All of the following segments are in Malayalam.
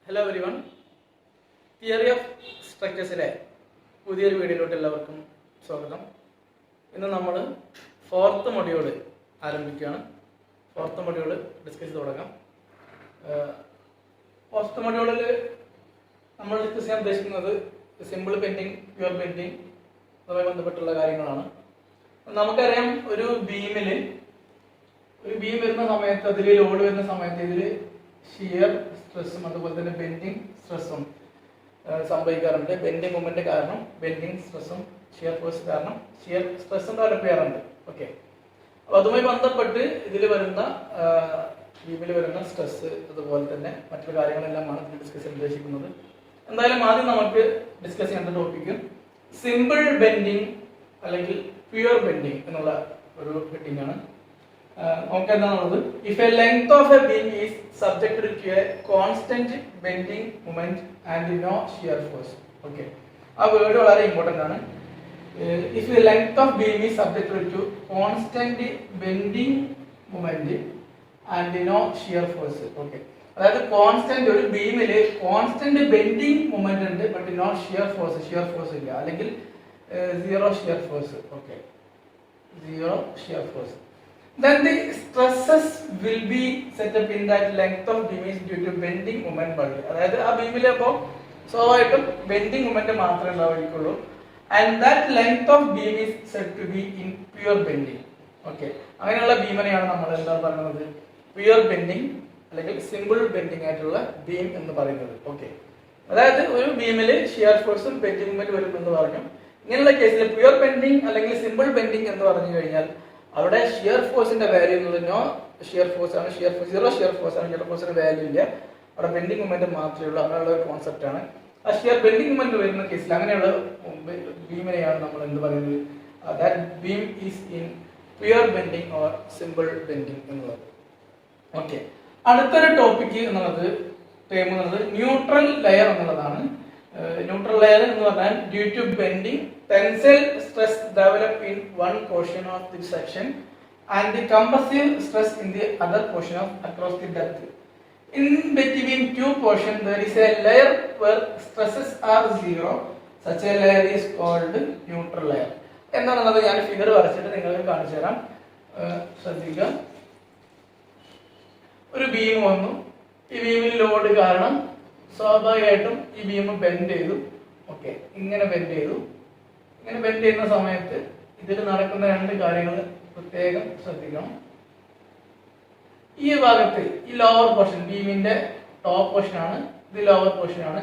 ഹലോ എവരിവൺ, തിയറി ഓഫ് സ്ട്രക്ചേഴ്സിലെ പുതിയൊരു വീഡിയോയിലോട്ട് എല്ലാവർക്കും സ്വാഗതം. ഇന്ന് നമ്മൾ ഫോർത്ത് മൊഡ്യൂള് ആരംഭിക്കുകയാണ്. ഫോർത്ത് മൊഡ്യൂള് ഡിസ്കസ് ചെയ്ത് തുടങ്ങാം. ഫോർത്ത് മൊഡ്യൂളിൽ നമ്മൾ ഡിസ്കസ് ചെയ്യാൻ ഉദ്ദേശിക്കുന്നത് സിമ്പിൾ പെൻഡിങ്, പ്യുവർ പെൻഡിങ് അതുമായി ബന്ധപ്പെട്ടുള്ള കാര്യങ്ങളാണ്. നമുക്കറിയാം, ഒരു ബീം വരുന്ന സമയത്ത്, അതിൽ ലോഡ് വരുന്ന സമയത്ത് ഇതിൽ ഷിയർ സ്ട്രെസ്സും അതുപോലെ തന്നെ ബെൻഡിങ് സ്ട്രെസ്സും സംഭവിക്കാറുണ്ട്. ബെൻഡിങ് മൂവ്മെന്റ് കാരണം ബെൻഡിങ് സ്ട്രെസ്സും ഷിയർ ഫോഴ്സ് കാരണം ഷിയർ സ്ട്രെസ്സും ഡെവലപ്പ് ചെയ്യാറുണ്ട്. ഓക്കെ, അപ്പോൾ അതുമായി ബന്ധപ്പെട്ട് ഇതിൽ വരുന്ന ബീമിൽ വരുന്ന സ്ട്രെസ് അതുപോലെ തന്നെ മറ്റു കാര്യങ്ങളെല്ലാമാണ് ഇതിൽ ഡിസ്കസ് ചെയ്യാൻ ഉദ്ദേശിക്കുന്നത്. എന്തായാലും ആദ്യം നമുക്ക് ഡിസ്കസ് ചെയ്യേണ്ട ടോപ്പിക്ക് സിമ്പിൾ ബെൻഡിങ് അല്ലെങ്കിൽ പ്യുവർ ബെൻഡിങ് എന്നുള്ള ഒരു ഹെഡിങ് ആണ്. നമുക്ക് എന്താണുള്ളത്? If a length of a beam is subjected to a constant bending moment and no shear force. Okay, ആ വേർഡ് വളരെ ഇമ്പോർട്ടന്റ് ആണ്. If a length of beam is subjected to constant bending moment and no shear force. Okay, അതായത് കോൺസ്റ്റന്റ്, ഒരു ബീമില് കോൺസ്റ്റന്റ് ബെൻഡിങ് മൊമെന്റ് ഉണ്ട്, ബട്ട് നോ ഷിയർ ഫോഴ്സ് ഇല്ല, അല്ലെങ്കിൽ zero shear force. Okay, zero shear force. Then the stresses will be set up in that length of beam is due to bending moment only. അതായത് ആ ബീമിൽ അപ്പോൾ സ്വാഭാവികമായിട്ടും ബെൻഡിങ് മൊമെന്റ് മാത്രമേ ഉണ്ടാവുകയുള്ളൂ. And that length of beam is said to be in pure bending. Okay, അങ്ങനെയുള്ള ബീമിനെയാണ് നമ്മൾ എന്താ പറയുന്നത്? പ്യുവർ ബെൻഡിങ് അല്ലെങ്കിൽ സിമ്പിൾ ബെൻഡിങ് ആയിട്ടുള്ള ബീം എന്ന് പറയുന്നത്. ഓക്കെ, അതായത് ഒരു ബീമിൽ ഷിയർ ഫോഴ്സും ബെൻഡിങ് മൊമെന്റ് വരും എന്ന് പറഞ്ഞു. ഇങ്ങനെയുള്ള കേസിൽ പ്യുവർ ബെൻഡിങ് അല്ലെങ്കിൽ സിമ്പിൾ ബെൻഡിങ് എന്ന് പറഞ്ഞു കഴിഞ്ഞാൽ അവിടെ ഷിയർ ഫോഴ്സിന്റെ വാല്യൂ എന്നുള്ളത് നോ ഷിയർ ഫോഴ്സ് ആണ്, സീറോ ഷിയർ ഫോഴ്സ് ആണ്, ഷിയർ ഫോഴ്സിന്റെ വാല്യൂ ഇല്ല, അവിടെ ബെൻഡിങ് മൊമെന്റ് മാത്രമേ ഉള്ളൂ. അങ്ങനെയുള്ള ഒരു കോൺസെപ്റ്റ് ആണ്. ആ ഷിയർ ബെൻഡിങ് മൊമെന്റ് വരുന്ന കേസിൽ അങ്ങനെയുള്ള ബീമിനെയാണ് നമ്മൾ എന്ത് പറയുന്നത്? That beam is in pure bending or simple bending എന്നുള്ളത്. ഓക്കെ, അടുത്തൊരു ടോപ്പിക് എന്നുള്ളത് ടേം എന്നുള്ളത് ന്യൂട്രൽ ലെയർ എന്നുള്ളതാണ്. ന്യൂട്രൽ ലെയർ എന്ന് പറഞ്ഞാൽ due to bending tensile stress develop in one portion of the section and the compressive stress in the other portion of across the depth. In between two portions there is a layer where stresses are zero. Such a layer is called neutral layer. എന്താണെന്നത് ഞാൻ ഫിഗർ വരച്ചിട്ട് നിങ്ങൾക്ക് കാണിച്ചു തരാം. ശ്രദ്ധിക്കുക. ഒരു ബീം വന്നു, ഈ ബീമിൽ ലോഡ് കാരണം സ്വാഭാവികമായിട്ടും ഈ ബീം ബെൻഡ് ചെയ്തു. ഓക്കെ, ഇങ്ങനെ ബെൻഡ് ചെയ്യുന്ന സമയത്ത് ഇതിൽ നടക്കുന്ന രണ്ട് കാര്യങ്ങൾ പ്രത്യേകം ശ്രദ്ധിക്കണം. ഈ ഭാഗത്ത് ഈ ലോവർ പോർഷൻ, ബീമിന്റെ ടോപ്പ് പോർഷൻ ആണ്, ഇത് ലോവർ പോർഷൻ ആണ്.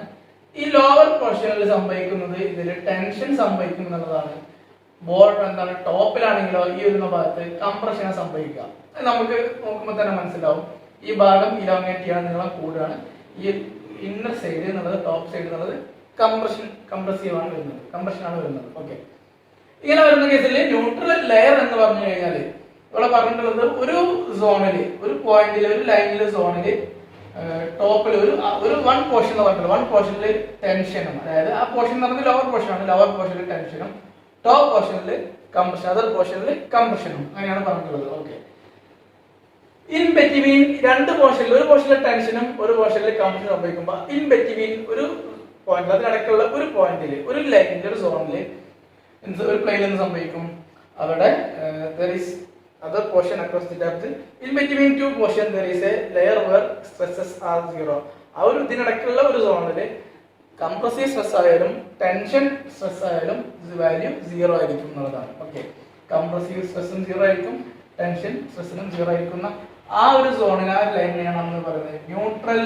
ഈ ലോവർ പോർഷനിൽ സംഭവിക്കുന്നത് ഇതിൽ ടെൻഷൻ സംഭവിക്കും എന്നുള്ളതാണ്. ബോർഡ് എന്താണ്, ടോപ്പിലാണെങ്കിലോ ഈ വരുന്ന ഭാഗത്ത് കംപ്രഷൻ സംഭവിക്കുക. നമുക്ക് നോക്കുമ്പോൾ തന്നെ മനസ്സിലാവും. ഈ ഭാഗം ഇലോങ്ങേറ്റ് ചെയ്യാൻ നീളം കൂടുകയാണ്. ഈ ഇന്നർ സൈഡ് എന്നുള്ളത്, ടോപ്പ് സൈഡ് എന്നുള്ളത് കംപ്രഷൻ ആണ് വരുന്നത്. ഓക്കെ, ഇങ്ങനെ വരുന്ന കേസിൽ ന്യൂട്രൽ ലെയർ എന്ന് പറഞ്ഞു കഴിഞ്ഞാൽ ഇവിടെ പറഞ്ഞിട്ടുള്ളത് ഒരു സോണിൽ, ഒരു പോയിന്റിൽ, ഒരു ലൈനിൽ, സോണിൽ ടോപ്പിൽ ഒരു വൺ പോർഷൻ എന്ന് പറഞ്ഞിട്ടുള്ളത്. വൺ പോർഷനിൽ ടെൻഷനും, അതായത് ആ പോർഷൻ എന്ന് പറഞ്ഞാൽ ലോവർ പോർഷൻ ആണ്, ലോവർ പോർഷനിൽ ടെൻഷനും, ടോപ്പ് പോർഷനിൽ കംപ്രഷൻ, അതർ പോർഷനിൽ കംപ്രഷനും, അങ്ങനെയാണ് പറഞ്ഞിട്ടുള്ളത്. ഓക്കെ, ഇൻ ബിറ്റ്വീൻ രണ്ട് പോർഷനിൽ, ഒരു പോർഷനിൽ ടെൻഷനും ഒരു പോർഷനിൽ കംപ്രഷൻ സംഭവിക്കുമ്പോൾ ഇൻ ബിറ്റ്വീൻ ഒരു പോയിന്റ്, അതിനടക്കുള്ള ഒരു പോയിന്റിൽ, ഒരു ലൈനിൽ, ഒരു സോണിൽ, ഒരു പ്ലെയിനിൽ എന്ത് സംഭവിക്കും? അവിടെ there is other portion across the depth. In between two portion there is a layer where stresses are zero. ആ ഒരു ഇതിനടക്കുള്ള ഒരു സോണിൽ കംപ്രസീവ് സ്ട്രെസ് ആയാലും ടെൻഷൻ സ്ട്രെസ് ആയാലും വാല്യൂ സീറോ ആയിരിക്കും എന്നുള്ളതാണ്. ഓക്കെ, കംപ്രസീവ് സ്ട്രെസ്സും സീറോ ആയിരിക്കും, ടെൻഷൻ സ്ട്രെസ്സിനും സീറോ ആയിരിക്കുന്ന ആ ഒരു സോണിന്, ആ ലൈനിനെയാണ് നമ്മൾ പറയുന്നത് ന്യൂട്രൽ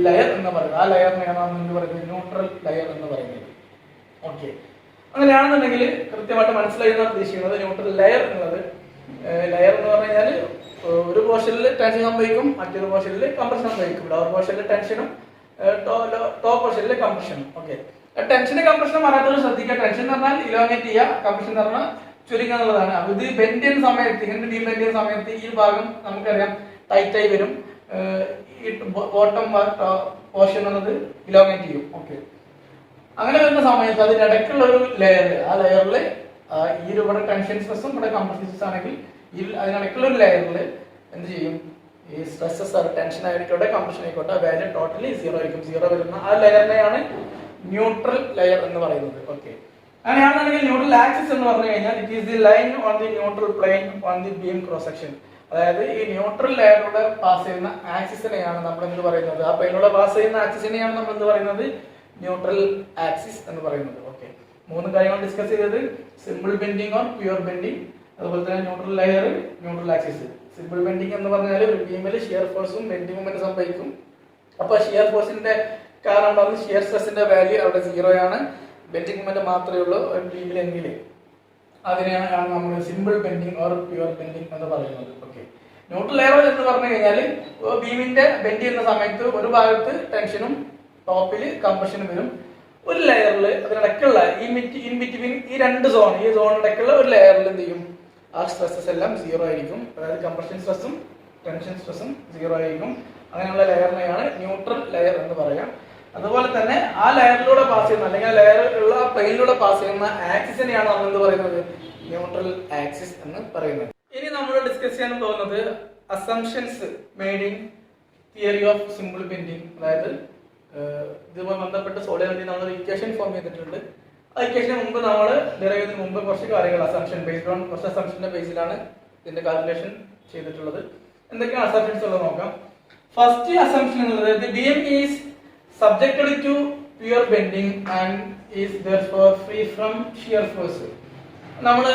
ലെയർ എന്ന് പറയുന്നത്. ആ ലെയറിനെയാണ് നമ്മൾ എന്ത് പറയുന്നത്? ന്യൂട്രൽ ലെയർ എന്ന് പറയുന്നത്. ഓക്കെ, അങ്ങനെയാണെന്നുണ്ടെങ്കിൽ കൃത്യമായിട്ട് മനസ്സിലായി ഉദ്ദേശിക്കുന്നത് ന്യൂട്രൽ ലെയർ എന്നുള്ളത്. ലെയർ എന്ന് പറഞ്ഞു കഴിഞ്ഞാൽ ഒരു പോർഷനിൽ ടെൻഷൻ സംഭവിക്കും, മറ്റൊരു പോർഷനിൽ കംപ്രഷൻ സംഭവിക്കും. ലോവർ പോർഷനിൽ ടെൻഷനും ടോപ്പ് പോർഷനിൽ കംപ്രഷനും. ഓക്കെ, ടെൻഷനും കംപ്രഷനും പറയാത്തത് ശ്രദ്ധിക്കുക. ടെൻഷൻ എന്ന് പറഞ്ഞാൽ ഇലോങ്ങേറ്റ് ചെയ്യുക, കംപ്രഷൻ എന്ന് പറഞ്ഞാൽ ചുരുങ്ങുക എന്നുള്ളതാണ്. അപ്പൊ ഇത് ബെൻഡ് ചെയ്യുന്ന സമയത്ത്, ഇങ്ങനെ ബീം ബെൻഡ് ചെയ്യുന്ന സമയത്ത് ഈ ഭാഗം നമുക്കറിയാം ടൈറ്റായി വരും, ഈ ബോട്ടം പോർഷൻ എന്നുള്ളത് ഇലോങ്ങേറ്റ് ചെയ്യും. ഓക്കെ, അങ്ങനെ വരുന്ന സമയത്ത് അതിനിടയ്ക്കുള്ള ഒരു ലെയർ, ആ ലെയറിൽ ഈ ഇവിടെ ടെൻഷൻ സ്ട്രെസ്സും ഇവിടെ കംപ്രഷൻ സ്ട്രെസ് ആണെങ്കിൽ അതിനിടയ്ക്കുള്ള ഒരു ലെയറിൽ എന്ത് ചെയ്യും? ഈ സ്ട്രെസ്സസ് ടെൻഷൻ ആയിക്കോട്ടെ കംപ്രഷൻ ആയിക്കോട്ടെ വാല്യൂ ടോട്ടലി സീറോ ആയിരിക്കും. സീറോ വരുന്ന ആ ലെയറിനെയാണ് ന്യൂട്രൽ ലെയർ എന്ന് പറയുന്നത്. ഓക്കെ, അങ്ങനെയാണെന്നുണ്ടെങ്കിൽ ന്യൂട്രൽ ആക്സിസ് എന്ന് പറഞ്ഞു കഴിഞ്ഞാൽ it is the line on the neutral plane on the beam cross section. അതായത് ഈ ന്യൂട്രൽ ലെയറിലൂടെ പാസ് ചെയ്യുന്ന ആക്സിസിനെയാണ് നമ്മൾ എന്ത് പറയുന്നത്, ആ പ്ലെയിനിലൂടെ പാസ് ചെയ്യുന്ന ആക്സിസിനെയാണ് നമ്മൾ എന്ത് പറയുന്നത്, ന്യൂട്രൽ ആക്സിസ് എന്ന് പറയുന്നത്. ഓക്കെ, 3 കാര്യങ്ങൾ ഡിസ്കസ് ചെയ്തത്: simple bending or pure bending, അതുപോലെ തന്നെ neutral layer, neutral axis. Simple bending എന്ന് പറഞ്ഞാൽ ഒരു ബീമിൽ ഷിയർ ഫോഴ്സും ബെൻഡിങ് മൊമെന്റ് സംഭവിക്കും. അപ്പോൾ ഷിയർ ഫോഴ്സിന്റെ കാരണം പറഞ്ഞ് ഷിയർ സ്ട്രെസിന്റെ വാല്യൂ അവിടെ 0 ആണ്. ബെൻഡിങ് മൊമെന്റ് മാത്രമേ ഉള്ളൂ ഒരു ബീമിലെങ്കിൽ. അതിനെയാണ് നമ്മൾ simple bending or pure bending എന്ന് പറയുന്നത്. ഓക്കെ, ന്യൂട്രൽ ലെയർ എന്ന് പറഞ്ഞു കഴിഞ്ഞാൽ ബീമിന്റെ ബെൻഡ് ചെയ്യുന്ന സമയത്ത് ഒരു ഭാഗത്ത് ടെൻഷനും ടോപ്പിൽ കംപ്രഷനും വരും. ഒരു ലെയറിൽ അതിനിടയ്ക്കുള്ള ഇൻ ബിറ്റ്വീൻ ഈ 2 സോൺ, ഈ സോണിടയ്ക്കുള്ള ഒരു ലെയറിൽ എന്ത് ചെയ്യും, ആ സ്ട്രെസ്സസ് എല്ലാം 0 ആയിരിക്കും. അതായത് കംപ്രഷൻ സ്ട്രെസ്സും ടെൻഷൻ സ്ട്രെസ്സും 0 ആയിരിക്കും. അങ്ങനെയുള്ള ലെയറിനെയാണ് ന്യൂട്രൽ ലെയർ എന്ന് പറയാം. അതുപോലെ തന്നെ ആ ലെയറിലൂടെ പാസ് ചെയ്യുന്ന അല്ലെങ്കിൽ ആ ലെയർ ഉള്ള പ്ലെയിനിലൂടെ പാസ് ചെയ്യുന്ന ആക്സിസിനെയാണ് നമ്മൾ എന്ത് പറയുന്നത്, ന്യൂട്രൽ ആക്സിസ് എന്ന് പറയുന്നത്. ഇനി നമ്മൾ ഡിസ്കസ് ചെയ്യാൻ പോകുന്നത് assumptions made in theory of simple bending. അതായത് ഇതുമായി ബന്ധപ്പെട്ട് സോളിഡ് വേണ്ടി നമ്മൾ ഇക്വേഷൻ ഫോം ചെയ്തിട്ടുണ്ട്. ആ ഇക്വേഷന് മുമ്പ് നമ്മൾ ഡിറൈവ് ചെയ്യുന്നതിന് മുമ്പ് കുറച്ച് കാര്യങ്ങൾ അസംഷൻ ബേസ്ഡ് ഓൺ കുറച്ച് അസംഷന്റെ ബേസിലാണ് ഇതിന്റെ കാൽക്കുലേഷൻ ചെയ്തിട്ടുള്ളത്. എന്തൊക്കെയാണ് അസംഷൻസ് ഉള്ളത് നോക്കാം. ഫസ്റ്റ് അസംഷൻ എന്നുള്ളത് the beam is subjected to pure bending and is therefore free from shear force. നമ്മൾ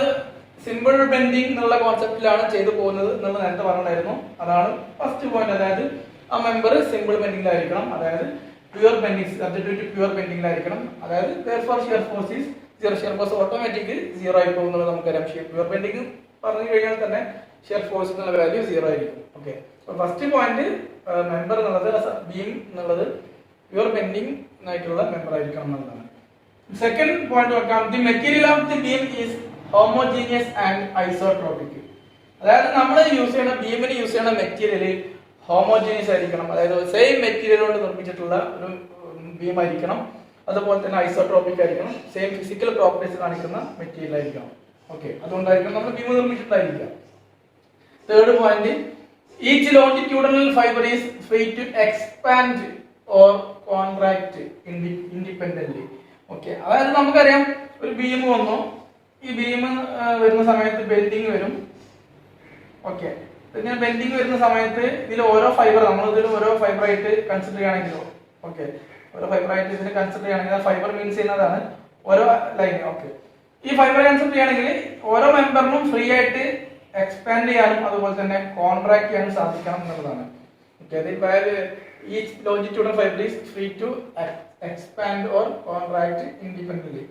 സിമ്പിൾ ബെൻഡിങ് എന്നുള്ള കോൺസെപ്റ്റിലാണ് ചെയ്തു പോകുന്നത് എന്ന് നേരത്തെ പറഞ്ഞിട്ടുണ്ടായിരുന്നു. അതാണ് ഫസ്റ്റ് പോയിന്റ്. അതായത് ആ മെമ്പർ സിമ്പിൾ ബെൻഡിങ്ങിലായിരിക്കണം, അതായത് pure bending subject to pure ബെൻഡിങ്ങിലായിരിക്കണം. അതായത് therefore shear force is 0. Shear force automatic 0 ആയി പോകുന്നത് നമുക്കറിയാം. പ്യുവർ ബെൻഡിങ് പറഞ്ഞു കഴിഞ്ഞാൽ തന്നെ ഷിയർ ഫോഴ്സ് എന്നുള്ള വാല്യൂ 0 ആയിരിക്കും. ഓക്കെ, ഫസ്റ്റ് പോയിന്റ് മെമ്പർ എന്നുള്ളത് ബീം എന്നുള്ളത് പ്യുവർ ബെൻഡിങ് ആയിട്ടുള്ള മെമ്പർ ആയിരിക്കണം എന്നുള്ളതാണ്. സെക്കൻഡ് പോയിന്റ് നോക്കാം. The material of the beam is homogeneous and isotropic. അതായത് നമ്മൾ യൂസ് ചെയ്യുന്ന ബീമിന് യൂസ് ചെയ്യുന്ന മെറ്റീരിയൽ ഹോമോജീനിയസ് ആയിരിക്കണം. അതായത് സെയിം മെറ്റീരിയൽ കൊണ്ട് നിർമ്മിച്ചിട്ടുള്ള ഒരു ബീം ആയിരിക്കണം. അതുപോലെ തന്നെ ഐസോട്രോപിക് ആയിരിക്കണം. സെയിം ഫിസിക്കൽ പ്രോപ്പർട്ടീസ് കാണിക്കുന്ന മെറ്റീരിയൽ ആയിരിക്കണം. ഓക്കെ, അതുകൊണ്ടായിരിക്കണം നമ്മൾ ബീം നിർമ്മിച്ചിട്ടായിരിക്കുക. Third point, each longitudinal fibre is free to expand or contract independently. Okay, അതായത് നമുക്കറിയാം ഒരു ബീം വന്നു, ഈ ബീം വരുന്ന സമയത്ത് ബെൻഡിങ് വരും. ഓക്കെ, ഇങ്ങനെ ബെൻഡിങ് വരുന്ന സമയത്ത് ഇതിൽ ഓരോ ഫൈബർ നമ്മൾ ഇതിൽ ഓരോ ഫൈബർ ആയിട്ട് കൺസിഡർ ചെയ്യുകയാണെങ്കിലോ, ഓക്കെ, ഓരോ ഫൈബർ ആയിട്ട് ഇതിന് കൺസിഡർ ചെയ്യുകയാണെങ്കിൽ ഫൈബർ മീൻസ് ചെയ്യുന്നതാണ് ഓരോ ലൈൻ. ഓക്കെ, ഈ ഫൈബർ കൺസിഡർ ചെയ്യുകയാണെങ്കിൽ ഓരോ മെമ്പറിനും ഫ്രീ ആയിട്ട് എക്സ്പാൻഡ് ചെയ്യാനും അതുപോലെ തന്നെ കോൺട്രാക്ട് ചെയ്യാനും സാധിക്കണം എന്നുള്ളതാണ്. Okay, each longitudinal fiber is free to expand or contract independently.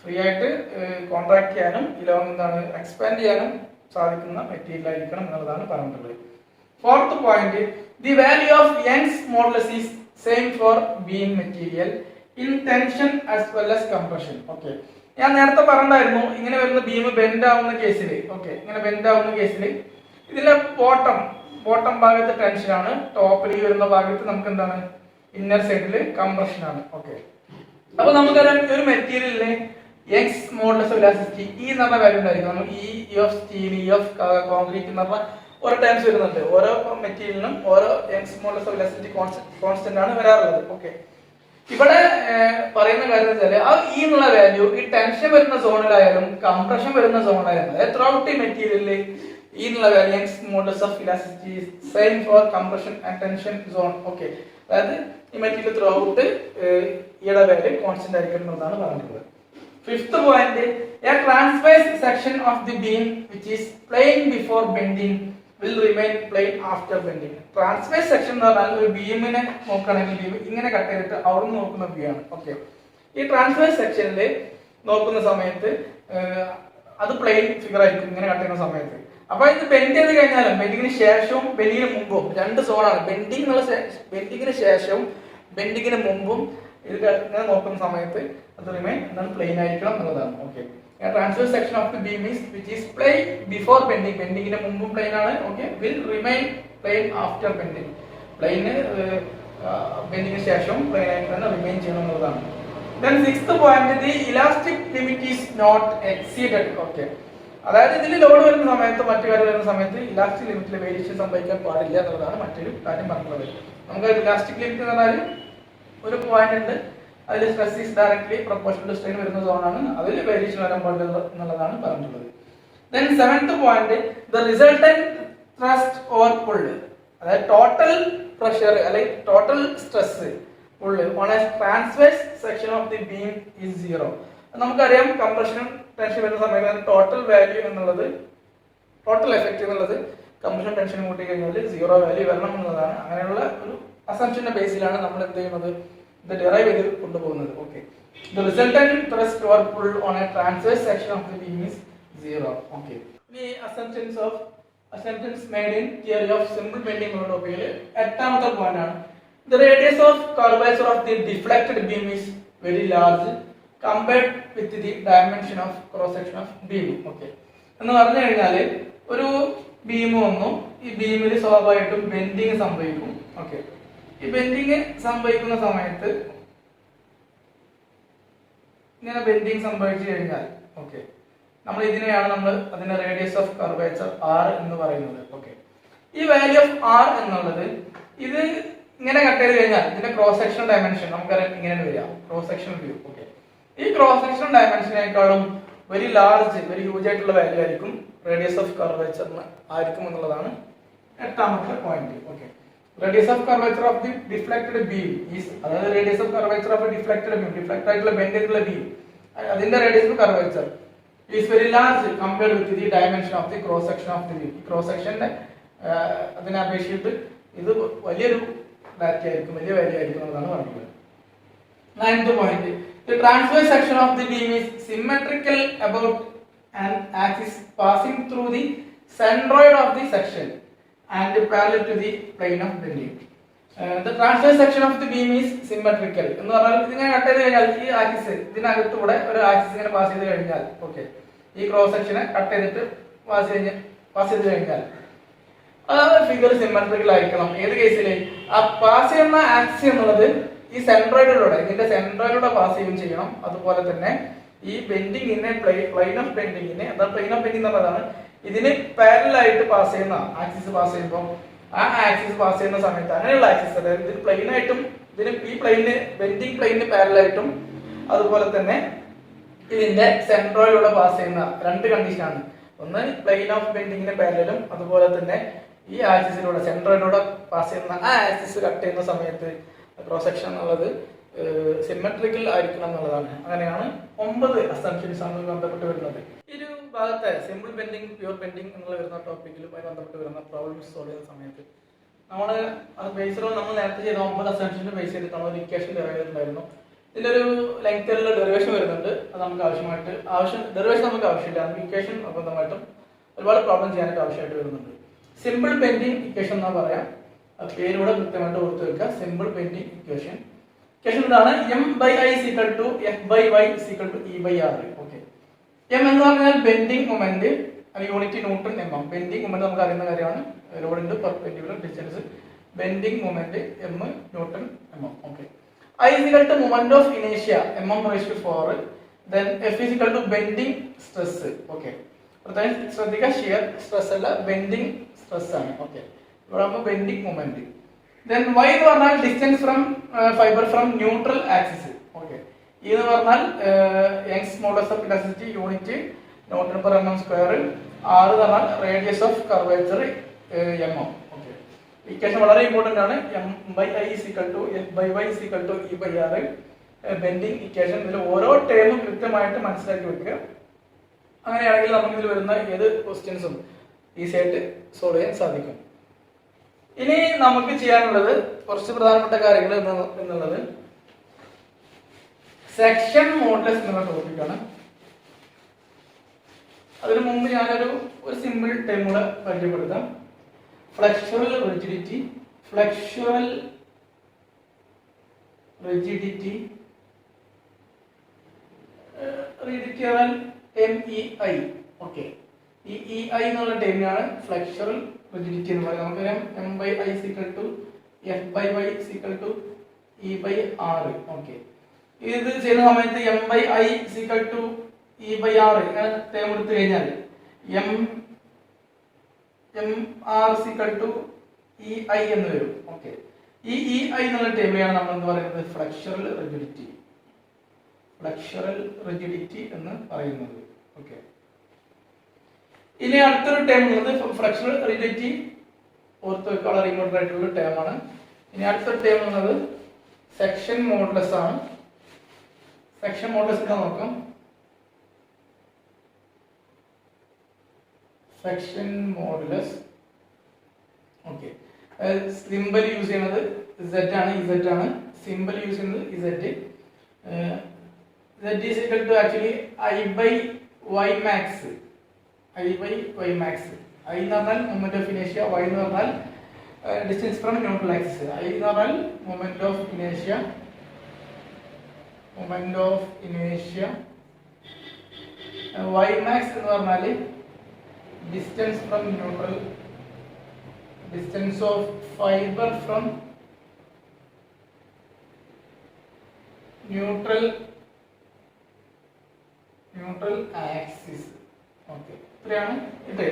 Free ആയിട്ട് കോൺട്രാക്ട് ചെയ്യാനും എന്താണ് എക്സ്പാൻഡ് ചെയ്യാനും സാധിക്കുന്ന മെറ്റീരിയൽ ആയിരിക്കണം എന്നുള്ളതാണ് പറഞ്ഞിട്ടുള്ളത്. Fourth point, the value of Young's modulus is same for beam material in tension as well as compression. Okay, ഞാൻ നേരത്തെ പറഞ്ഞിട്ടുണ്ടായിരുന്നു ഇങ്ങനെ വരുന്ന ബീം ബെൻഡ് ആവുന്ന കേസിൽ, ഓക്കെ, ഇങ്ങനെ ബെൻഡ് ആവുന്ന കേസിൽ ഇതിലെ ബോട്ടം ഭാഗത്ത് ടെൻഷനാണ്, ടോപ്പിലേക്ക് വരുന്ന ഭാഗത്ത് നമുക്ക് എന്താണ് ഇന്നർ സൈഡിൽ കംപ്രഷൻ ആണ്. ഓക്കെ, അപ്പൊ നമുക്കറിയാം ഒരു മെറ്റീരിയലിന് യങ്സ് മോഡുലസ് ഓഫ് ഇലാസ്റ്റിസിറ്റി ഈ എന്ന് പറഞ്ഞ വാല്യൂ ഉണ്ടായിരിക്കും. നമുക്ക് E of steel, E of concrete എന്ന് പറഞ്ഞ ഓരോ ടൈംസ് വരുന്നുണ്ട്. ഓരോ മെറ്റീരിയലിനും ഓരോ Young's modulus of elasticity constant ആണ് വരാറുള്ളത്. ഓക്കെ, ഇവിടെ പറയുന്ന കാര്യം എന്ന് വെച്ചാൽ ആ ഇ എന്നുള്ള വാല്യൂ ഈ ടെൻഷൻ വരുന്ന സോണിലായാലും കംപ്രഷൻ വരുന്ന സോണിലായാലും അതായത് ത്രൂ ഔട്ട് ഈ മെറ്റീരിയലിൽ ഈ എന്നുള്ള value Young's modulus of elasticity same for compression and tension zone. Okay, അതായത് ഈ മെറ്റീരിയൽ ത്രൂ ഔട്ട് ഈയുടെ വാല്യൂ കോൺസ്റ്റന്റ് ആയിരിക്കും എന്നതാണ് പറഞ്ഞിട്ടുള്ളത്. Fifth point, a transverse section of the beam which is plain before bending will remain plain after bending. Transverse section എന്ന് പറഞ്ഞാൽ ഒരു ബീമിനെ നോക്കുകയാണെങ്കിൽ ബീം ഇങ്ങനെ കട്ട് ചെയ്തിട്ട് അവിടെ നിന്ന് നോക്കുന്ന വ്യൂ ആണ്. ഓക്കെ, ഈ ട്രാൻസ്വേഴ്സ് സെക്ഷനിൽ നോക്കുന്ന സമയത്ത് അത് പ്ലെയിൻ ഫിഗർ ആയിരിക്കും ഇങ്ങനെ കട്ട് ചെയ്യുന്ന സമയത്ത്. അപ്പൊ ഇത് ബെൻഡ് ചെയ്ത് കഴിഞ്ഞാലും ബെൻഡിങ്ങിന് ശേഷവും ബെൻഡിങ്ങിന് മുമ്പും 2 സോണാണ്. ബെൻഡിങ്ങിന് ശേഷവും ബെൻഡിങ്ങിന് മുമ്പും ഇത് ഇങ്ങനെ നോക്കുന്ന സമയത്ത് അത് റിമെയിൻ എന്താണ് പ്ലെയിൻ ആയിരിക്കണം എന്നതാണ്. Okay, transverse section of the beam is which is plain before bending, ബെൻഡിങ്ങിന് മുമ്പും പ്ലെയിൻ ആണ്. Okay, will remain plain after bending, plain ബെൻഡിങ്ങിന് ശേഷം പ്ലെയിൻ ആയിട്ട് തന്നെ റിമെയിൻ ചെയ്യണം എന്നുള്ളതാണ്. Then sixth point, the elastic limit is not exceeded. Okay, അതായത് ഇതിൽ ലോഡ് വരുന്ന സമയത്ത് മറ്റു കാര്യം വരുന്ന സമയത്ത് ഇലാസ്റ്റിക് ലിമിറ്റിൽ വേരിയേഷൻ സംഭവിക്കാൻ പാടില്ല എന്നുള്ളതാണ് മറ്റൊരു കാര്യം പറഞ്ഞിട്ടുള്ളത്. നമുക്ക് ഇലാസ്റ്റിക് ലിമിറ്റ് എന്ന് പറഞ്ഞാൽ ഒരു പോയിന്റ് ഉണ്ട്, അതിൽ stress is directly proportional to strain വരുന്ന സോണാണ്, അതിൽ വേരിയേഷൻ വരാൻ പാടില്ല എന്നുള്ളതാണ് പറഞ്ഞിട്ടുള്ളത്. Then seventh point, the resultant thrust or pull, അതായത് ടോട്ടൽ പ്രഷർ അല്ലെങ്കിൽ total stress pull on a transverse section of the beam is zero. നമുക്കറിയാം കംപ്രഷനും ടെൻഷൻ വരുന്ന സമയത്ത് ടോട്ടൽ വാല്യൂ എന്നുള്ളത്, ടോട്ടൽ എഫക്റ്റ് എന്നുള്ളത് കംപ്രഷൻ ടെൻഷൻ കൂട്ടി കഴിഞ്ഞാൽ സീറോ വാല്യൂ വരണം എന്നുള്ളതാണ്. അങ്ങനെയുള്ള ഒരു അസംപ്ഷന്റെ ബേസിലാണ് നമ്മൾ എന്ത് ചെയ്യുന്നത്, ഇത് ഡിറൈവ് ചെയ്ത് കൊണ്ടുപോകുന്നത്. Okay, the resultant thrust or pull on a transverse section of the beam is zero. Okay, ഇനി assumptions made in theory of simple bending എന്ന ടോപ്പിക്കിൽ എട്ടാമത്തെ പോയിന്റ് ആണ്, the radius of curvature of the deflected beam is very large compared with the dimension of cross section of beam. Okay, എന്ന് പറഞ്ഞു കഴിഞ്ഞാൽ ഒരു ബീം വന്നു, ഈ ബീമിൽ സ്വാഭാവികമായിട്ടും ബെൻഡിങ് സംഭവിക്കും. ഓക്കെ, ഈ ബെൻഡിങ് സംഭവിക്കുന്ന സമയത്ത് ഇങ്ങനെ ബെൻഡിങ് സംഭവിച്ചു കഴിഞ്ഞാൽ ഓക്കെ, നമ്മൾ ഇതിനെയാണ് നമ്മൾ അതിന്റെ റേഡിയസ് ഓഫ് കർവേച്ചർ ആർ എന്ന് പറയുന്നത്. ഓക്കെ, ഈ വാല്യൂ ഓഫ് ആർ എന്നുള്ളത് ഇത് ഇങ്ങനെ കട്ട് ചെയ്ത് കഴിഞ്ഞാൽ ഇതിന്റെ ക്രോസ് സെക്ഷൻ ഡയമെൻഷൻ നമുക്കറിയാം ഇങ്ങനെയാണ് വരിക, ക്രോസ് സെക്ഷൻ വ്യൂ. ഓക്കെ, ഈ ക്രോസ് സെക്ഷൻ ഡയമെൻഷനേക്കാളും വെരി ലാർജ്, വെരി ഹ്യൂജ് ആയിട്ടുള്ള വാല്യൂ ആയിരിക്കും റേഡിയസ് ഓഫ് കർവേച്ചറിന് ആയിരിക്കും എന്നുള്ളതാണ് എട്ടാമത്തെ point. Okay, radius of curvature of the deflected beam is, അതായത് radius of curvature of deflected beam, deflect ആയിട്ടുള്ള ബെൻഡ് ചെയ്തിട്ടുള്ള ബീം, അതിന്റെ radius of curvature is very large compared with the dimension of the cross section of the beam. Cross section അതിനെ അപേക്ഷിച്ചിട്ട് ഇത് വലിയൊരു ഡാറ്റ ആയിരിക്കും, വലിയ വാല്യൂ ആയിരിക്കും എന്നാണ് പറഞ്ഞത്. Ninth point, the transverse section of the beam is symmetrical about an axis passing through the centroid of the section and parallel to the plane of bending. The transverse section of the beam is symmetrical എന്ന് പറഞ്ഞാൽ ഇതിങ്ങനെ കട്ട് ചെയ്ത് കഴിഞ്ഞാൽ ഈ ആക്സിസ് ഇതിനകത്തൂടെ ഒരു ആക്സിസ് ഇങ്ങനെ പാസ് ചെയ്ത് കഴിഞ്ഞാൽ ഓക്കെ, ഈ ക്രോസ് സെക്ഷനെ കട്ട് ചെയ്തിട്ട് പാസ് ചെയ്ത് കഴിഞ്ഞാൽ ആ ഫിഗർ സിമെട്രിക്കൽ ആയിരിക്കണം. ഏത് കേസിൽ ആ പാസ് ചെയ്യുന്ന ആക്സിസ് എന്നുള്ളത് ഈ സെൻട്രോയിഡിലൂടെ, ഇതിന്റെ സെൻട്രോയിഡിലൂടെ പാസ് ചെയ്യുകയും ചെയ്യണം. അതുപോലെ തന്നെ ഈ ബെൻഡിങ്ങിനെ പ്ലെയിൻ ഓഫ് ബെൻഡിങ്ങിനെ, എന്താ പ്ലെയിൻ ഓഫ് ബെൻഡിങ് എന്നുള്ളതാണ് ഇതിന് പാരലൽ ആയിട്ട് പാസ് ചെയ്യുന്ന ആക്സിസ് പാസ് ചെയ്യുമ്പോൾ ആ ആക്സിസ് പാസ് ചെയ്യുന്ന സമയത്ത് അങ്ങനെയുള്ള ആക്സിസ്, അതായത് ഇതിന് പ്ലെയിൻ ആയിട്ടും ഇതിന് ഈ പ്ലെയിന് ബെൻഡിങ് പ്ലെയിന് പാരലൽ ആയിട്ടും അതുപോലെ തന്നെ ഇതിന്റെ സെൻട്രോയിലൂടെ പാസ് ചെയ്യുന്ന രണ്ട് കണ്ടീഷനാണ്. ഒന്ന് പ്ലെയിൻ ഓഫ് ബെൻഡിങ്ങിന് പാരലലും അതുപോലെ തന്നെ ഈ ആക്സിസിലൂടെ സെൻട്രോയിലൂടെ പാസ് ചെയ്യുന്ന ആ ആക്സിസ് കട്ട് ചെയ്യുന്ന സമയത്ത് ക്രോസ് സെക്ഷൻ എന്നുള്ളത് സിമെട്രിക്കൽ ആയിരിക്കണം എന്നുള്ളതാണ്. അങ്ങനെയാണ് 9 അസംപ്ഷൻസ് ആണ് ബന്ധപ്പെട്ട് വരുന്നത്. ഈ ഒരു ഭാഗത്തെ സിമ്പിൾ ബെൻഡിങ്, പ്യൂർ ബെൻഡിങ് എന്നുള്ള വരുന്ന ടോപ്പിക്കിലുമായി ബന്ധപ്പെട്ട് വരുന്ന പ്രോബ്ലംസ് സോൾവ് ചെയ്യുന്ന സമയത്ത് നമ്മൾ അത് ബേസിലോ നമ്മൾ നേരത്തെ ചെയ്ത 9 അസംപ്ഷൻസ് ബേസ് ചെയ്തിട്ടാണ് ഒരു ഇക്വേഷൻ ഡെറൈവ് ചെയ്തിട്ടുണ്ടായിരുന്നു. ഇതിലൊരു ലെങ്തിലുള്ള ഡെറിവേഷൻ വരുന്നുണ്ട്, അത് നമുക്ക് ഡെറിവേഷൻ നമുക്ക് ആവശ്യമില്ല, നമുക്ക് ഇക്വേഷൻ നിർബന്ധമായിട്ടും ഒരുപാട് പ്രോബ്ലം ചെയ്യാനായിട്ട് ആവശ്യമായിട്ട് വരുന്നുണ്ട്. സിമ്പിൾ ബെൻഡിങ് ഇക്വേഷൻ എന്നാ പറയാം, പേരൂടെ കൃത്യമായിട്ട് ഓർത്ത് വെക്കുക. സിമ്പിൾ ബെൻഡിങ് ഇക്വേഷൻ ഇതാണ് M/I = F/y = E/r. Okay, M എന്ന് പറഞ്ഞാൽ bending moment, unit newton mm. Bending moment നമുക്ക് അറിയുന്ന കാര്യമാണ്, ലോഡിന്റെ perpendicular distance, bending moment m newton mm. Okay, I = moment of ഇനേഷ്യ mm/4, then F = bending stress. Okay, പ്രത്യേകം ശ്രദ്ധിക്കുക, ഷിയർ സ്ട്രെസ് അല്ല, ബെൻഡിങ് സ്ട്രെസ് ആണ്. ഓക്കെ, ഇവിടെ നമ്മൾ ബെൻഡിങ് മൊമെന്റ്. Then y എന്ന് പറഞ്ഞാൽ distance from fibre from neutral axis. Okay, E എന്ന് പറഞ്ഞാൽ Young's modulus of elasticity, unit Nm/mm². R എന്ന് പറഞ്ഞാൽ radius of curvature mm. Okay, equation വളരെ ഇമ്പോർട്ടന്റ് ആണ്. M/I = F/y = E/r bending equation. ഇതിൽ ഓരോ ടേമും കൃത്യമായിട്ട് മനസ്സിലാക്കി വെക്കുക. അങ്ങനെയാണെങ്കിൽ നമുക്ക് ഇതിൽ വരുന്ന ഏത് ക്വസ്റ്റ്യൻസും ഈസി ആയിട്ട് സോൾവ് ചെയ്യാൻ സാധിക്കും. ഇനി നമുക്ക് ചെയ്യാനുള്ളത് കുറച്ച് പ്രധാനപ്പെട്ട കാര്യങ്ങൾ എന്നുള്ളത് സെക്ഷൻ മോഡുലസ് എന്നുള്ള ടോപ്പിക്കാണ്. അതിനു മുമ്പ് ഞാനൊരു സിമ്പിൾ ടൈം കൂടെ പരിചയപ്പെടുത്താം. ഫ്ലെക്സുറൽ റിജിഡിറ്റി, MEI. ഓക്കെ, ഈ EI എന്നുള്ള ടൈമിനാണ് ഫ്ലെക്സുറൽ റിജിഡിറ്റി എന്ന് പറയുന്നത്. നമുക്കറിയാം M/I = F/y = E/r. ഓക്കെ, ഇത് ചെയ്യുന്ന സമയത്ത് M/I = E/r ഇങ്ങനെ ടേം എടുത്തു കഴിഞ്ഞാൽ MR E I എന്ന് വരും. ഓക്കെ, ഈ EI എന്നുള്ള ടേമിനെയാണ് നമ്മൾ എന്ന് പറയുന്നത് ഫ്ലെക്ചറൽ റിജിഡിറ്റി. ഫ്ലെക്ചറൽ റിജിഡിറ്റി എന്ന് പറയുന്നത്. ഓക്കെ, ഇനി അടുത്തൊരു ടേം ഉള്ളത് ഫ്ലെക്ചറൽ റിജിഡിറ്റി ഓർത്ത് വെക്കാനുള്ള ഇമ്പോർട്ടൻ്റ് ആയിട്ടുള്ള ടേം ആണ്. ഇനി അടുത്തൊരു ടേം എന്നത് സെക്ഷൻ മോഡുലസ് ആണ്. സെക്ഷൻ മോഡുലസ് എന്താ നോക്കാം. Section modulus. Okay, symbol use ചെയ്യുന്നത് Z ആണ്, Z ആണ്. സിമ്പൽ യൂസ് ചെയ്യുന്നത് Z. Z is equal to actually I by Y max. I by Y max. I എന്ന് പറഞ്ഞാൽ മൊമെന്റ് ഓഫ് ഇനേഷ്യ, Y എന്ന് പറഞ്ഞാൽ distance from neutral axis. I എന്ന് പറഞ്ഞാൽ മൊമെന്റ് ഓഫ് ഇനേഷ്യ, Y max എന്ന് പറഞ്ഞാൽ distance from neutral, distance of fibre from neutral axis. Okay, ഇത്രയാണ് ഇത്.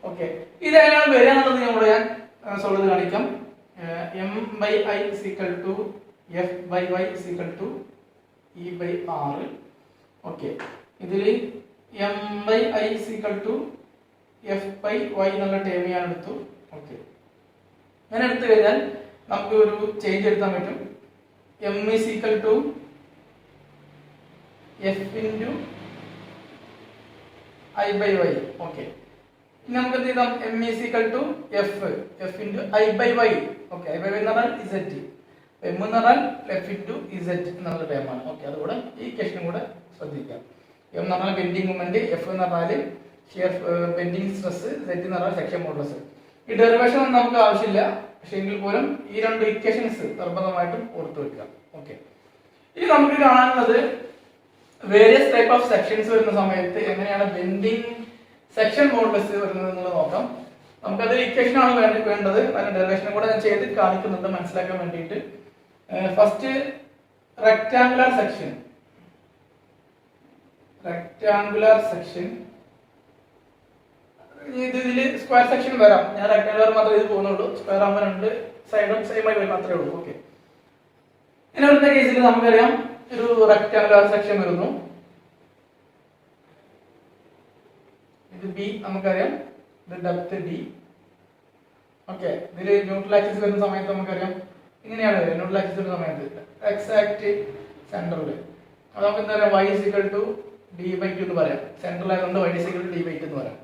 ഓക്കെ, ഇതെങ്ങനെയാണ് വരിക എന്നുള്ളത് ഞാൻ സോൾവ് ചെയ്ത് കാണിക്കാം. M/I is equal to F/Y is equal to E/R. Okay, ഇതിൽ M/I is equal to F/Y എന്നുള്ള ടേം ഞാൻ എടുത്തു. ഓക്കെ, അങ്ങനെ എടുത്തു കഴിഞ്ഞാൽ നമുക്ക് ഒരു ചേഞ്ച് എടുത്താൻ പറ്റും. M is equal to F into I/Y. Okay, ഇനി നമുക്ക് എന്ത് ചെയ്താം. M is equal to F into I/Y. Okay, I/Y എന്ന് പറഞ്ഞാൽ Z, M എന്ന് പറഞ്ഞാൽ F into Z എന്നുള്ള ടേമാണ്. ഓക്കെ, അതുകൂടെ ഈ ക്വസ്റ്റ്യൻ കൂടെ ശ്രദ്ധിക്കാം. M എന്ന് പറഞ്ഞാൽ ബെൻഡിങ് മൊമെന്റ്, F എന്ന് പറഞ്ഞാൽ ഷിയർ ബെൻഡിങ് സ്ട്രെസ്, Z എന്ന് പറഞ്ഞാൽ സെക്ഷൻ മോഡുലസ്. ഈ ഡെറിവേഷൻ ഒന്നും നമുക്ക് ആവശ്യമില്ല, പക്ഷെ എങ്കിൽ പോലും ഈ രണ്ട് ഇക്വേഷൻസ് നിർബന്ധമായിട്ടും ഓർത്തു വെക്കുക. ഓക്കെ, ഇനി നമുക്ക് കാണാനുള്ളത് വേരിയസ് ടൈപ്പ് ഓഫ് സെക്ഷൻസ് വരുന്ന സമയത്ത് എങ്ങനെയാണ് ബെൻഡിങ് സെക്ഷൻ മോഡുലസ് വരുന്നത് എന്നുള്ളത് നോക്കാം. നമുക്കത് ഇക്വേഷൻ ആണ് വേണ്ടത്. അതിന്റെ ഡെറിവേഷനും കൂടെ ഞാൻ ചെയ്ത് കാണിക്കുന്നുണ്ട് മനസ്സിലാക്കാൻ വേണ്ടിയിട്ട്. First rectangular section. ഇതിൽ സ്ക്വയർ സെക്ഷൻ വരാം. ഞാൻ റെക്ടാങ്കുലർ മാത്രമേ ഇത് പോകുന്നുള്ളൂ. സ്ക്വയർ ആകുമ്പോൾ രണ്ട് സൈഡും സെയിം ആയി മാത്രമേ ഉള്ളൂ. ഓക്കെ, ഇനി വരുന്ന കേസിൽ നമുക്കറിയാം ഒരു റെക്ടാങ്കുലർ സെക്ഷൻ വരുന്നു. ഇത് B നമുക്കറിയാം, ഇത് ഡെപ്ത് D. ഓക്കെ, ഇതിൽ ന്യൂട്രൽ ആക്സിസ് വരുന്ന സമയത്ത് നമുക്കറിയാം ഇങ്ങനെയാണ് വരിക. ന്യൂട്രൽ ആക്സിസ് വരുന്ന സമയത്ത് എക്സാക്ട് സെന്ററിൽ അത് നമുക്ക് എന്താ പറയാം, Y is equal to D/2 എന്ന് പറയാം. സെന്ററിൽ ആയതുകൊണ്ട് Y is equal to D/2 എന്ന് പറയാം.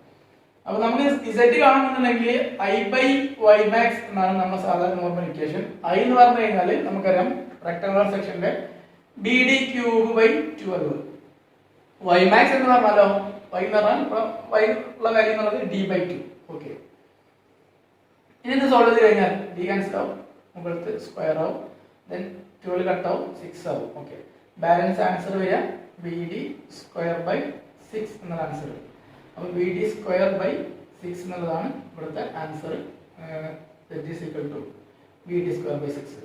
അപ്പൊ നമുക്ക് Z കാണുന്നുണ്ടെങ്കിൽ I/Y max എന്നാണ് നമ്മുടെ സാധാരണ നോർമൽ ഇക്വേഷൻ. I എന്ന് പറഞ്ഞു കഴിഞ്ഞാൽ നമുക്കറിയാം റെക്ടാങ്കുലർ സെക്ഷന്റെ BD³/12. Y max എന്ന് പറഞ്ഞാലോ, Y എന്ന് പറഞ്ഞാൽ Y ഉള്ള വാല്യൂ എന്നുള്ളത് D/2. ഓക്കെ, ഇനി ഇത് സോൾവ് ചെയ്ത് കഴിഞ്ഞാൽ D ക്യാൻസൽ ആവും, മുകളിലത്തെ സ്ക്വയർ ആവും, ദെൻ 12 കട്ട് ആവും, 6 ആവും. ഓക്കെ, ബാലൻസ് ആൻസർ വരിക BD²/6 എന്നുള്ള ആൻസർ. അപ്പോൾ BD²/6 എന്നുള്ളതാണ് ഇവിടുത്തെ ആൻസർ. BD²/6.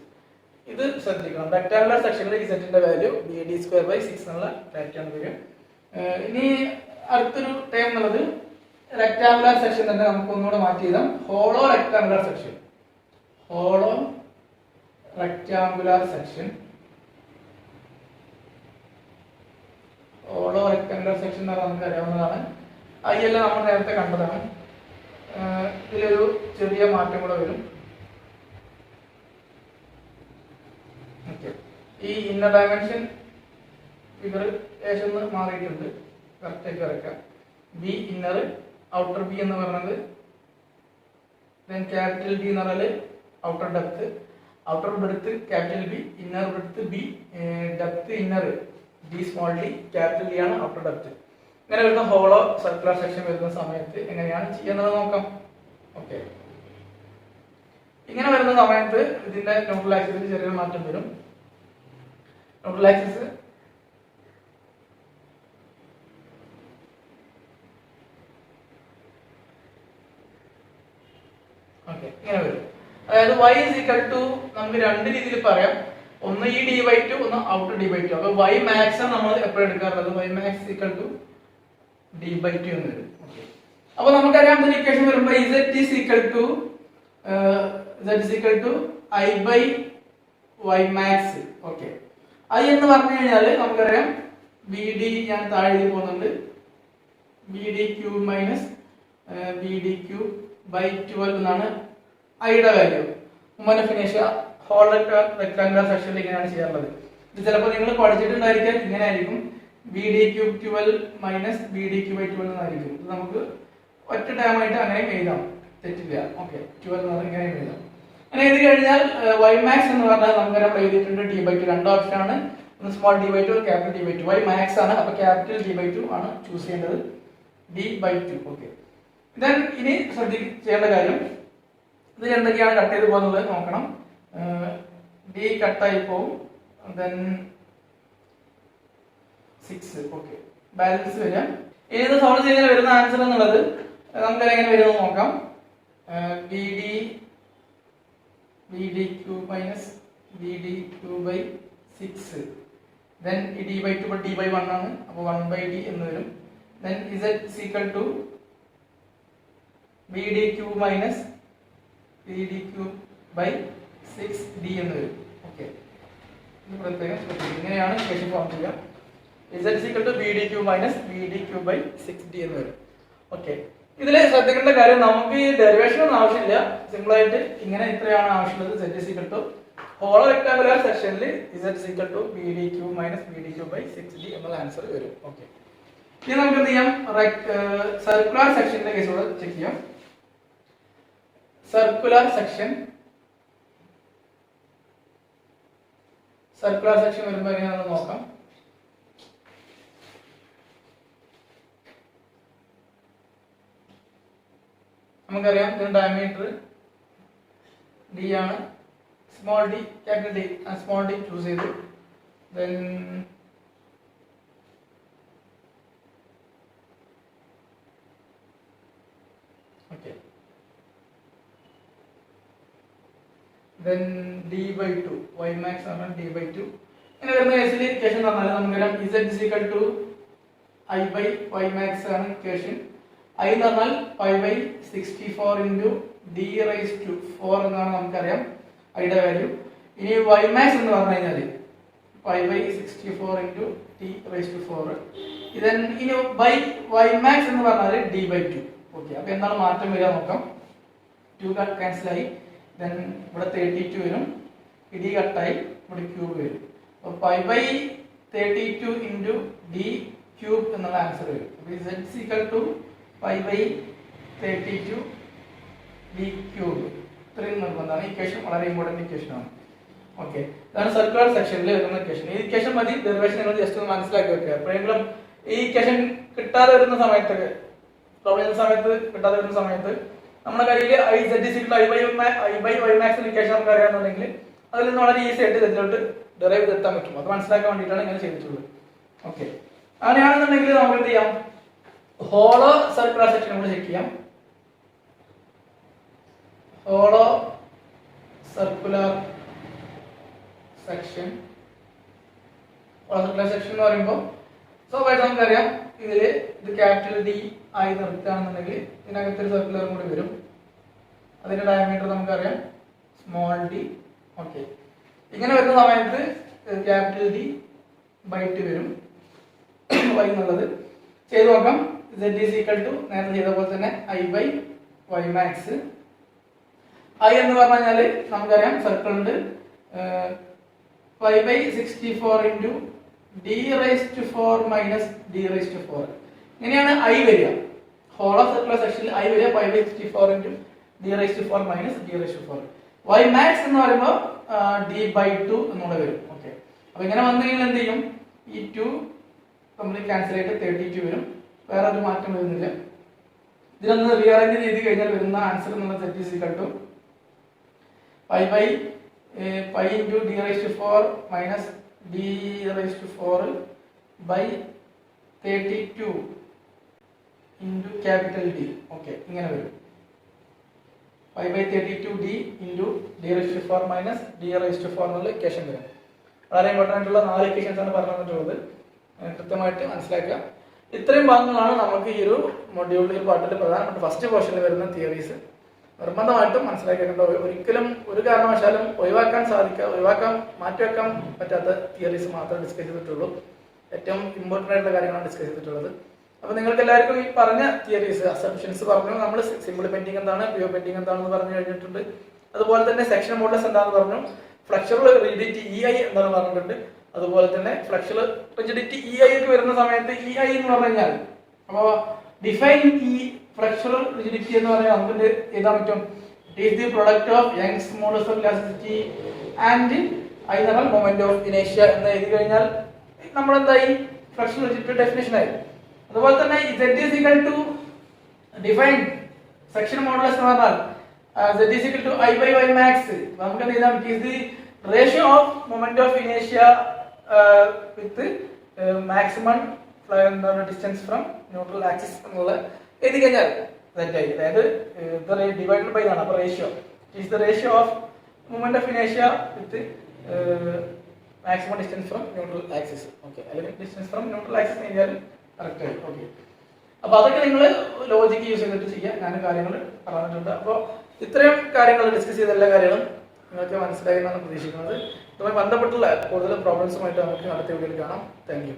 ഇത് ശ്രദ്ധിക്കണം. റെക്ടാങ്കുലർ സെക്ഷനിൽ ഇസെറ്റിന്റെ വാല്യൂ BD²/6 എന്നുള്ള ഡാറ്റയാണ് വരിക. ഇനി അടുത്തൊരു ടേം എന്നുള്ളത് റെക്ടാങ്കുലർ സെക്ഷൻ തന്നെ നമുക്ക് ഒന്നുകൂടെ മാറ്റി എഴുതാം. Hollow rectangular section. Hollow rectangular section എന്ന് പറഞ്ഞാൽ നമുക്ക് അറിയാവുന്നതാണ്. I എല്ലാം നമ്മൾ നേരത്തെ കണ്ടതാണ്. ഇതിലൊരു ചെറിയ മാറ്റം കൂടെ വരും. ഓക്കെ, ഈ ഇന്നർ ഡയമെൻഷൻ ഫിഗർ ഏകദേശം മാറിയിട്ടുണ്ട്. കറക്റ്റായിട്ട് വരയ്ക്കാം. B ഇന്നർ, ഔട്ടർ B എന്ന് പറയുന്നത്, ദെൻ ക്യാപിറ്റൽ B എന്ന് പറഞ്ഞാൽ outer depth, outer breadth capital B, inner breadth B, depth inner D small d, capital D ആണ് ഔട്ടർ ഡെപ്ത്. ഇങ്ങനെ വരുന്ന ഹോളോ സർക്കുലർ സെക്ഷൻ വരുന്ന സമയത്ത് എങ്ങനെയാണ് ചെയ്യുന്നത് നോക്കാം. ഓക്കെ, ഇങ്ങനെ വരുന്ന സമയത്ത് ഇതിന്റെ ന്യൂട്രൽ ആക്സിസിൽ ചെറിയൊരു മാറ്റം വരും. ന്യൂട്രൽ ആക്സിസ് ഓക്കെ ഇങ്ങനെ വരും. അതായത് y is equal to നമുക്ക് രണ്ട് രീതിയിൽ പറയാം. ഒന്ന് ഈ d/2, ഒന്ന് ഔട്ട് d/2. അപ്പൊ y max നമ്മൾ എപ്പോഴും എടുക്കാറുള്ളത് y max equal to d/2 എന്ന് വരും. ഓക്കെ, അപ്പോൾ നമുക്കറിയാം ഇതിന് ഇക്വേഷൻ വരുമ്പോൾ z is equal to I by y max. Okay, I എന്ന് പറഞ്ഞു കഴിഞ്ഞാൽ നമുക്കറിയാം ബി ഡി ഞാൻ താഴെ എഴുതി പോകുന്നുണ്ട്, B D cube minus B D cube by 12 എന്നാണ് ഐയുടെ വാല്യൂ. മുമ്പ് ഫിനിഷ് ഹോൾ റെക്ടാങ്കുലർ സെക്ഷനിൽ ഇങ്ങനെയാണ് ചെയ്യാറുള്ളത്. ഇത് ചിലപ്പോൾ നിങ്ങൾ പഠിച്ചിട്ടുണ്ടായിരിക്കാൻ ഇങ്ങനെ ആയിരിക്കും, B D cube 12 minus B D cube by 12 എന്നായിരിക്കും. ഇത് നമുക്ക് ഒറ്റ ടൈം ആയിട്ട് അങ്ങനെ എഴുതാം, തെറ്റില്ല. ഓക്കെ, 12 എന്ന് ഇങ്ങനെ എഴുതാം. അങ്ങനെ എഴുതി കഴിഞ്ഞാൽ y max എന്ന് പറഞ്ഞാൽ നമുക്ക് എഴുതിയിട്ടുണ്ട് d/2, രണ്ട് ഓപ്ഷൻ ആണ്, ഒന്ന് small d/2 capital d/2. y max ആണ്, അപ്പോൾ ക്യാപിറ്റൽ d/2 ആണ് ചൂസ് ചെയ്യേണ്ടത്, d/2. ഓക്കെ, ദെൻ ഇനി ചെയ്യേണ്ട കാര്യം ഇത് എന്തൊക്കെയാണ് കട്ട് ചെയ്ത് പോകുന്നത് നോക്കണം. d കട്ടായി പോകും, ദെൻ 6. ഓക്കെ, ബാലൻസ് വരാം. ഇനി ഇത് സോൾവ് ചെയ്താൽ വരുന്ന ആൻസർ എന്നുള്ളത് നമുക്ക് എങ്ങനെ വരുമെന്ന് നോക്കാം. B D cube minus B D cube by 6, then ഈ d/2 d/1 ആണ്, അപ്പോൾ 1/d എന്ന് വരും. Then z is equal to B D cube minus B D cube by 6d എന്ന് വരും. ഓക്കെ, ഇത് പ്രത്യേകം ശ്രദ്ധിക്കുക, ഇങ്ങനെയാണ് ഇക്വേഷൻ ഫോം ചെയ്യുക. z is equal to B D cube minus B D cube by 6d എന്ന് വരും. ഓക്കെ, ഇതിൽ ശ്രദ്ധിക്കേണ്ട കാര്യം നമുക്ക് ഈ ഡെറിവേഷൻ ഒന്നും ആവശ്യമില്ല, സിമ്പിൾ ആയിട്ട് ഇങ്ങനെ ഇത്രയാണ് ആവശ്യമുള്ളത്. z is equal to whole rectangular സെക്ഷനിൽ z is equal to B D cube minus B D cube by 6d എന്നുള്ള ആൻസർ വരും. ഓക്കെ, ഇനി നമുക്ക് എന്ത് ചെയ്യാം, സർക്കുലർ സെക്ഷന്റെ കേസോടെ ചെക്ക് ചെയ്യാം. സർക്കുലർ സെക്ഷൻ വരുമ്പോൾ എങ്ങനെയാണെന്ന് നോക്കാം. നമുക്കറിയാം ഇതിന്റെ ഡയമീറ്റർ d ആണ്, small d capital D, small d choose ചെയ്തു. Then okay, then d/2 y max ആണ് d/2. ഇങ്ങനെ വരുന്ന കേസിൽ ഇക്വേഷൻ പറഞ്ഞാൽ നമുക്കറിയാം z is equal to I by y max ആണ് ഇക്വേഷൻ. I എന്ന് പറഞ്ഞാൽ 5/64 into d raised to 4 എന്നാണ് നമുക്കറിയാം ഐയുടെ വാല്യൂ. ഇനി y max എന്ന് പറഞ്ഞു കഴിഞ്ഞാൽ 5/64 into d raised to 4. ഇതൻ ഇനി y max എന്ന് പറഞ്ഞാൽ d/2. ഓക്കെ, അപ്പോൾ എന്താണ് മാറ്റം വരിക നോക്കാം. 2 ക്യാൻസൽ ആയി, ദെൻ ഇവിടെ 32 വരും, d കട്ടായി, ഇവിടെ ക്യൂബ് വരും. അപ്പോൾ 5/32 into d ക്യൂബ് എന്നുള്ള ആൻസർ വരും. അപ്പോൾ z is equal to 5/32 d cube. ഇത്രയും നിർബന്ധമാണ്. ഇക്വേഷൻ വളരെ ഇമ്പോർട്ടന്റ് ഇക്വേഷൻ ആണ്. ഓക്കെ, ഇതാണ് സർക്കുലർ സെക്ഷനിൽ വരുന്ന ഇക്വേഷൻ. ഈ ഇക്വേഷൻ മതി, ഡെറിവേഷൻ നിങ്ങൾ ജസ്റ്റ് ഒന്ന് മനസ്സിലാക്കി വെക്കുക. എപ്പോഴെങ്കിലും ഈ ഇക്വേഷൻ കിട്ടാതെ വരുന്ന സമയത്ത്, പ്രോബ്ലം ചെയ്യുന്ന സമയത്ത് കിട്ടാതെ വരുന്ന സമയത്ത് നമ്മുടെ കയ്യിൽ z is equal to I by y max equation നമുക്ക് അറിയാമെന്നുണ്ടെങ്കിൽ അതിൽ നിന്ന് വളരെ ഈസി ആയിട്ട് ഇതിലോട്ട് ഡെറൈവ് ചെയ്തെത്താൻ പറ്റും. അത് മനസ്സിലാക്കാൻ വേണ്ടിയിട്ടാണ് ഇങ്ങനെ ചെയ്തിട്ടുള്ളത്. ഓക്കെ, അങ്ങനെയാണെന്നുണ്ടെങ്കിൽ നമുക്ക് എന്ത് ചെയ്യാം, ഹോളോ സർക്കുലർ സെക്ഷൻ നമ്മൾ ചെക്ക് ചെയ്യാം. ഹോളോ സർക്കുലർ സെക്ഷൻ എന്ന് പറയുമ്പോൾ സ്വാഭാവികമായിട്ട് നമുക്കറിയാം ഇതില് ഇത് ക്യാപിറ്റൽ D ആയി നിർത്തുകയാണെന്നുണ്ടെങ്കിൽ ഇതിനകത്തൊരു സർക്കുലറും കൂടി വരും. അതിന്റെ ഡയമീറ്റർ നമുക്കറിയാം സ്മോൾ d. ഓക്കെ, ഇങ്ങനെ വരുന്ന സമയത്ത് ക്യാപിറ്റൽ D/2 വരും. y എന്നുള്ളത് ചെയ്ത് നോക്കാം. z is equal to നേരത്തെ ചെയ്ത പോലെ തന്നെ I by y max. I എന്ന് പറഞ്ഞു കഴിഞ്ഞാൽ നമുക്കറിയാം സർക്കിൾ ഉണ്ട്, 5/64 into d raised to 4 minus d raised to 4. ഇങ്ങനെയാണ് I വരിക. ഹോൾ ഓഫ് സർക്കുലർ സെക്ഷനിൽ I വരിക 5/64 into d raised to 4 minus d raised to 4. y max എന്ന് പറയുമ്പോൾ d/2 എന്നൂടെ വരും. ഓക്കെ, അപ്പോൾ ഇങ്ങനെ വന്നു കഴിഞ്ഞാൽ എന്ത് ചെയ്യും, ഈ 2 കംപ്ലീറ്റ് ക്യാൻസൽ ആയിട്ട് 32 വരും, വേറെ ഒരു മാറ്റം വരുന്നില്ല. ഇതിനൊന്ന് റീഅറേഞ്ച് ചെയ്ത് കഴിഞ്ഞാൽ വരുന്ന ആൻസർ എന്നുള്ള z is equal to 5 into d raised to 4 minus d raised to 4 by 32 into capital D. Okay, ഇങ്ങനെ വരും 5/32d into d raised to 4 minus d raised to 4 എന്നുള്ള ഇക്വേഷൻ വരും. വളരെ ഇമ്പോർട്ടൻ്റ് ആയിട്ടുള്ള 4 ഇക്വേഷൻസ് ആണ് പറഞ്ഞു തന്നിട്ടുള്ളത്, കൃത്യമായിട്ട് മനസ്സിലാക്കുക. ഇത്രയും ഭാഗങ്ങളാണ് നമുക്ക് ഈ ഒരു മൊഡ്യൂളിൽ പാട്ടിൽ പ്രധാനപ്പെട്ട ഫസ്റ്റ് പോർഷനിൽ വരുന്ന തിയറീസ്. നിർബന്ധമായിട്ടും മനസ്സിലാക്കേണ്ട, ഒരിക്കലും ഒരു കാരണവശാലും ഒഴിവാക്കാൻ മാറ്റിവെക്കാൻ പറ്റാത്ത തിയറീസ് മാത്രമേ ഡിസ്കസ് ചെയ്തിട്ടുള്ളൂ. ഏറ്റവും ഇമ്പോർട്ടൻ്റ് ആയിട്ടുള്ള കാര്യങ്ങളാണ് ഡിസ്കസ് ചെയ്തിട്ടുള്ളത്. അപ്പോൾ നിങ്ങൾക്ക് എല്ലാവർക്കും ഈ പറഞ്ഞ തിയറീസ്, അസംപ്ഷൻസ് പറഞ്ഞു. നമ്മൾ സിമ്പിൾ ബെൻഡിങ് എന്താണ്, പ്യൂർ ബെൻഡിങ് എന്താണെന്ന് പറഞ്ഞു കഴിഞ്ഞിട്ടുണ്ട്. അതുപോലെ തന്നെ സെക്ഷൻ മോഡൽസ് എന്താണെന്ന് പറഞ്ഞു. ഫ്ലെക്ചറൽ റിജിഡിറ്റി EI എന്താണ് പറഞ്ഞിട്ടുണ്ട്. അതുപോലെ തന്നെ ഫ്ലെക്ചറൽ റിജിഡിറ്റി EI ഒക്കെ വരുന്ന സമയത്ത് EI എന്ന് പറഞ്ഞു കഴിഞ്ഞാൽ, അപ്പോൾ ഡിഫൈൻ ഈ ഫ്ലെക്ചറൽ റിജിഡിറ്റി എന്ന് പറഞ്ഞാൽ നമുക്ക് എഴുതാൻ പറ്റും. It is the product of Young's models of elasticity and I എന്ന് പറഞ്ഞാൽ മൊമെന്റ് ഓഫ് ഇനേഷ്യ എന്ന് എഴുതി കഴിഞ്ഞാൽ നമ്മളെന്തായി, ഫ്ലെക്ചറൽ റിജിഡിറ്റി ഡെഫിനേഷൻ ആയി. അതുപോലെ തന്നെ Z is equal to define section modulus എന്ന് പറഞ്ഞാൽ Z is equal to I by Y max. നമുക്ക് എന്ത് ചെയ്താൽ it is the ratio of moment of ഇനേഷ്യ with maximum distance from neutral axis എന്നുള്ള എഴുതി കഴിഞ്ഞാൽ തെറ്റായി. അതായത് ഡിവൈഡഡ് ബൈ ആണ്. അപ്പോൾ ratio is the ratio of moment of ഇനേഷ്യ with maximum distance from neutral axis. Okay, അല്ലെങ്കിൽ ഡിസ്റ്റൻസ് ഫ്രം ന്യൂട്രൽ ആക്സിസ് കഴിഞ്ഞാൽ കറക്റ്റ് ആയി. ഓക്കെ, അപ്പോൾ അതൊക്കെ നിങ്ങൾ ലോജിക്ക് യൂസ് ചെയ്തിട്ട് ചെയ്യാൻ ഞാൻ കാര്യങ്ങൾ പറഞ്ഞിട്ടുണ്ട്. അപ്പോൾ ഇത്രയും കാര്യങ്ങൾ ഡിസ്കസ് ചെയ്ത എല്ലാ കാര്യങ്ങളും നിങ്ങൾക്ക് മനസ്സിലായി എന്നാണ് പ്രതീക്ഷിക്കുന്നത്. ഇതുമായി ബന്ധപ്പെട്ടുള്ള കൂടുതൽ പ്രോബ്ലംസുമായിട്ട് നമുക്ക് അടുത്ത വീഡിയോയിൽ കാണാം. Thank you.